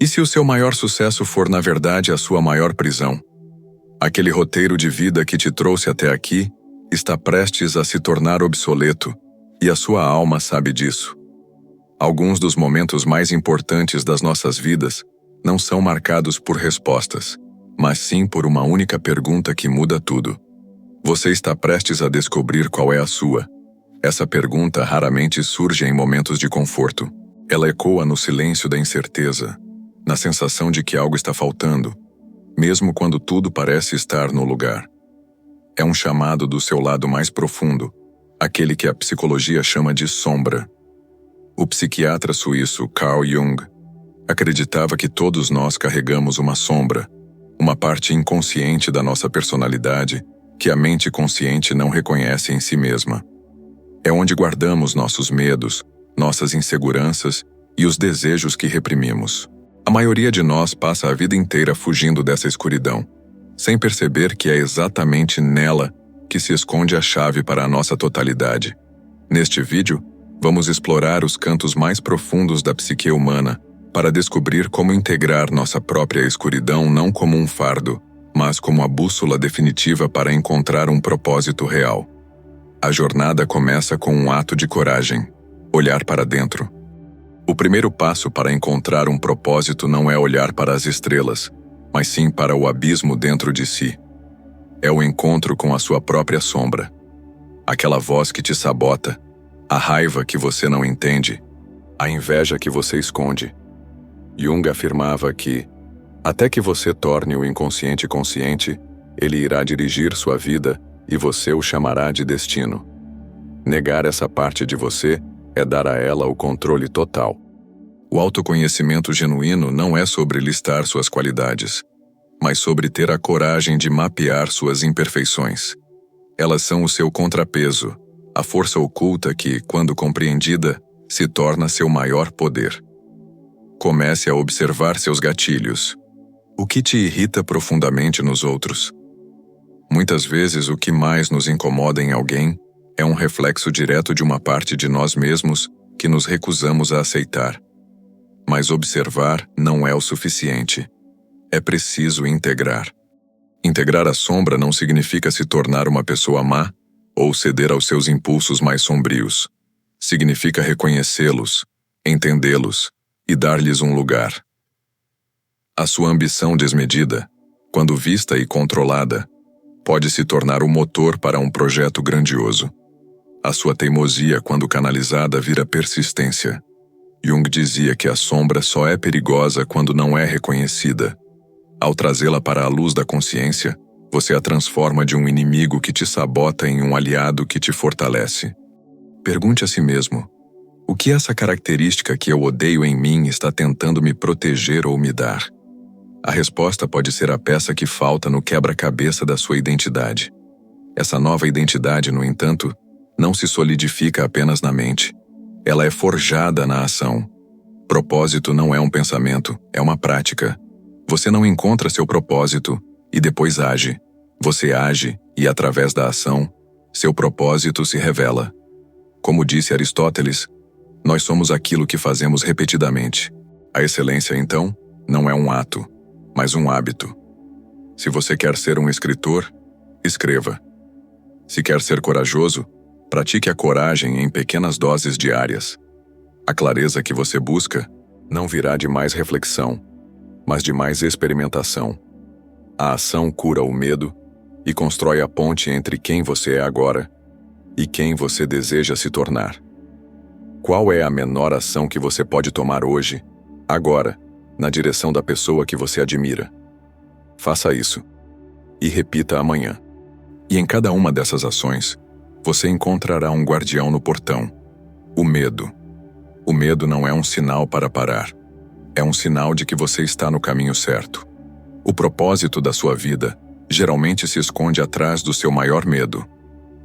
E se o seu maior sucesso for, na verdade, a sua maior prisão? Aquele roteiro de vida que te trouxe até aqui está prestes a se tornar obsoleto, e a sua alma sabe disso. Alguns dos momentos mais importantes das nossas vidas não são marcados por respostas, mas sim por uma única pergunta que muda tudo. Você está prestes a descobrir qual é a sua. Essa pergunta raramente surge em momentos de conforto. Ela ecoa no silêncio da incerteza, na sensação de que algo está faltando, mesmo quando tudo parece estar no lugar. É um chamado do seu lado mais profundo, aquele que a psicologia chama de sombra. O psiquiatra suíço Carl Jung acreditava que todos nós carregamos uma sombra, uma parte inconsciente da nossa personalidade que a mente consciente não reconhece em si mesma. É onde guardamos nossos medos, nossas inseguranças e os desejos que reprimimos. A maioria de nós passa a vida inteira fugindo dessa escuridão, sem perceber que é exatamente nela que se esconde a chave para a nossa totalidade. Neste vídeo, vamos explorar os cantos mais profundos da psique humana para descobrir como integrar nossa própria escuridão não como um fardo, mas como a bússola definitiva para encontrar um propósito real. A jornada começa com um ato de coragem: olhar para dentro. O primeiro passo para encontrar um propósito não é olhar para as estrelas, mas sim para o abismo dentro de si. É o encontro com a sua própria sombra. Aquela voz que te sabota, a raiva que você não entende, a inveja que você esconde. Jung afirmava que, até que você torne o inconsciente consciente, ele irá dirigir sua vida e você o chamará de destino. Negar essa parte de você é dar a ela o controle total. O autoconhecimento genuíno não é sobre listar suas qualidades, mas sobre ter a coragem de mapear suas imperfeições. Elas são o seu contrapeso, a força oculta que, quando compreendida, se torna seu maior poder. Comece a observar seus gatilhos. O que te irrita profundamente nos outros? Muitas vezes o que mais nos incomoda em alguém é um reflexo direto de uma parte de nós mesmos que nos recusamos a aceitar. Mas observar não é o suficiente. É preciso integrar. Integrar a sombra não significa se tornar uma pessoa má ou ceder aos seus impulsos mais sombrios. Significa reconhecê-los, entendê-los e dar-lhes um lugar. A sua ambição desmedida, quando vista e controlada, pode se tornar o motor para um projeto grandioso. A sua teimosia, quando canalizada, vira persistência. Jung dizia que a sombra só é perigosa quando não é reconhecida. Ao trazê-la para a luz da consciência, você a transforma de um inimigo que te sabota em um aliado que te fortalece. Pergunte a si mesmo: o que essa característica que eu odeio em mim está tentando me proteger ou me dar? A resposta pode ser a peça que falta no quebra-cabeça da sua identidade. Essa nova identidade, no entanto, não se solidifica apenas na mente. Ela é forjada na ação. Propósito não é um pensamento, é uma prática. Você não encontra seu propósito e depois age. Você age e, através da ação, seu propósito se revela. Como disse Aristóteles, nós somos aquilo que fazemos repetidamente. A excelência, então, não é um ato, mas um hábito. Se você quer ser um escritor, escreva. Se quer ser corajoso, pratique a coragem em pequenas doses diárias. A clareza que você busca não virá de mais reflexão, mas de mais experimentação. A ação cura o medo e constrói a ponte entre quem você é agora e quem você deseja se tornar. Qual é a menor ação que você pode tomar hoje, agora, na direção da pessoa que você admira? Faça isso e repita amanhã. E em cada uma dessas ações, você encontrará um guardião no portão: o medo. O medo não é um sinal para parar. É um sinal de que você está no caminho certo. O propósito da sua vida geralmente se esconde atrás do seu maior medo.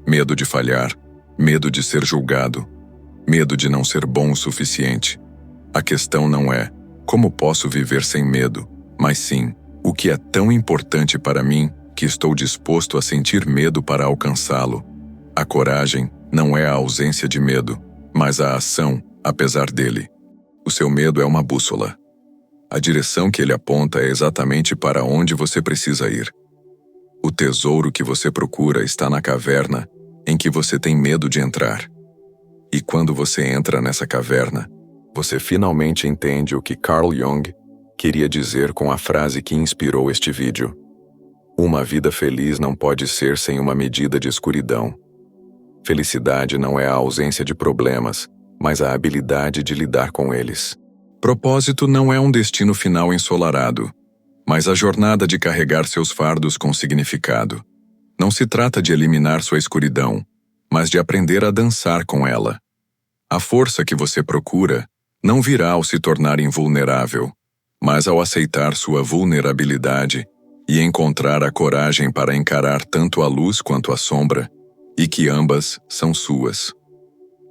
Medo de falhar, medo de ser julgado, medo de não ser bom o suficiente. A questão não é como posso viver sem medo, mas sim o que é tão importante para mim que estou disposto a sentir medo para alcançá-lo. A coragem não é a ausência de medo, mas a ação, apesar dele. O seu medo é uma bússola. A direção que ele aponta é exatamente para onde você precisa ir. O tesouro que você procura está na caverna em que você tem medo de entrar. E quando você entra nessa caverna, você finalmente entende o que Carl Jung queria dizer com a frase que inspirou este vídeo. Uma vida feliz não pode ser sem uma medida de escuridão. Felicidade não é a ausência de problemas, mas a habilidade de lidar com eles. Propósito não é um destino final ensolarado, mas a jornada de carregar seus fardos com significado. Não se trata de eliminar sua escuridão, mas de aprender a dançar com ela. A força que você procura não virá ao se tornar invulnerável, mas ao aceitar sua vulnerabilidade e encontrar a coragem para encarar tanto a luz quanto a sombra, e que ambas são suas.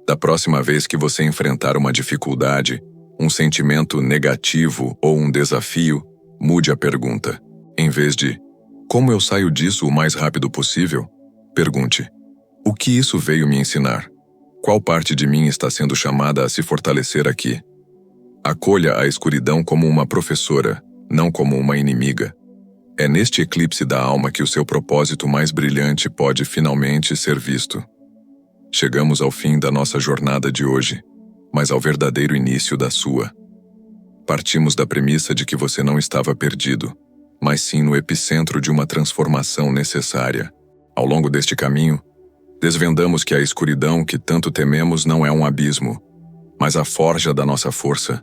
Da próxima vez que você enfrentar uma dificuldade, um sentimento negativo ou um desafio, mude a pergunta. Em vez de "Como eu saio disso o mais rápido possível?", pergunte: "O que isso veio me ensinar? Qual parte de mim está sendo chamada a se fortalecer aqui?". Acolha a escuridão como uma professora, não como uma inimiga. É neste eclipse da alma que o seu propósito mais brilhante pode finalmente ser visto. Chegamos ao fim da nossa jornada de hoje, mas ao verdadeiro início da sua. Partimos da premissa de que você não estava perdido, mas sim no epicentro de uma transformação necessária. Ao longo deste caminho, desvendamos que a escuridão que tanto tememos não é um abismo, mas a forja da nossa força.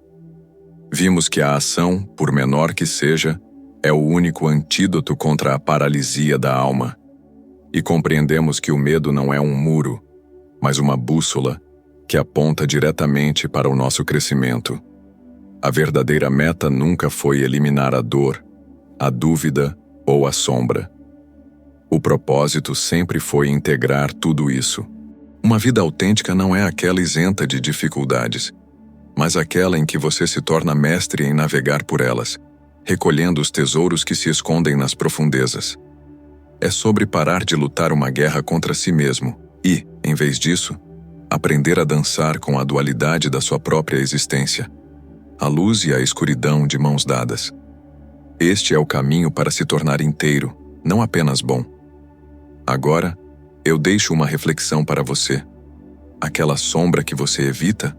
Vimos que a ação, por menor que seja, é o único antídoto contra a paralisia da alma. E compreendemos que o medo não é um muro, mas uma bússola que aponta diretamente para o nosso crescimento. A verdadeira meta nunca foi eliminar a dor, a dúvida ou a sombra. O propósito sempre foi integrar tudo isso. Uma vida autêntica não é aquela isenta de dificuldades, mas aquela em que você se torna mestre em navegar por elas, recolhendo os tesouros que se escondem nas profundezas. É sobre parar de lutar uma guerra contra si mesmo e, em vez disso, aprender a dançar com a dualidade da sua própria existência, a luz e a escuridão de mãos dadas. Este é o caminho para se tornar inteiro, não apenas bom. Agora, eu deixo uma reflexão para você. Aquela sombra que você evita,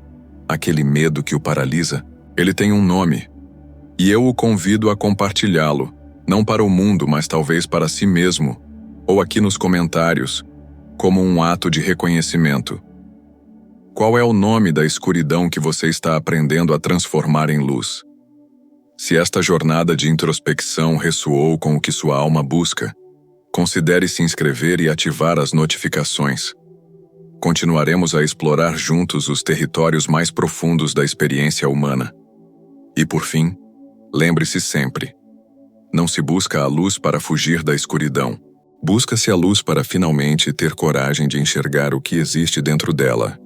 aquele medo que o paralisa, ele tem um nome. E eu o convido a compartilhá-lo, não para o mundo, mas talvez para si mesmo, ou aqui nos comentários, como um ato de reconhecimento. Qual é o nome da escuridão que você está aprendendo a transformar em luz? Se esta jornada de introspecção ressoou com o que sua alma busca, considere se inscrever e ativar as notificações. Continuaremos a explorar juntos os territórios mais profundos da experiência humana. E por fim, lembre-se sempre: não se busca a luz para fugir da escuridão. Busca-se a luz para finalmente ter coragem de enxergar o que existe dentro dela.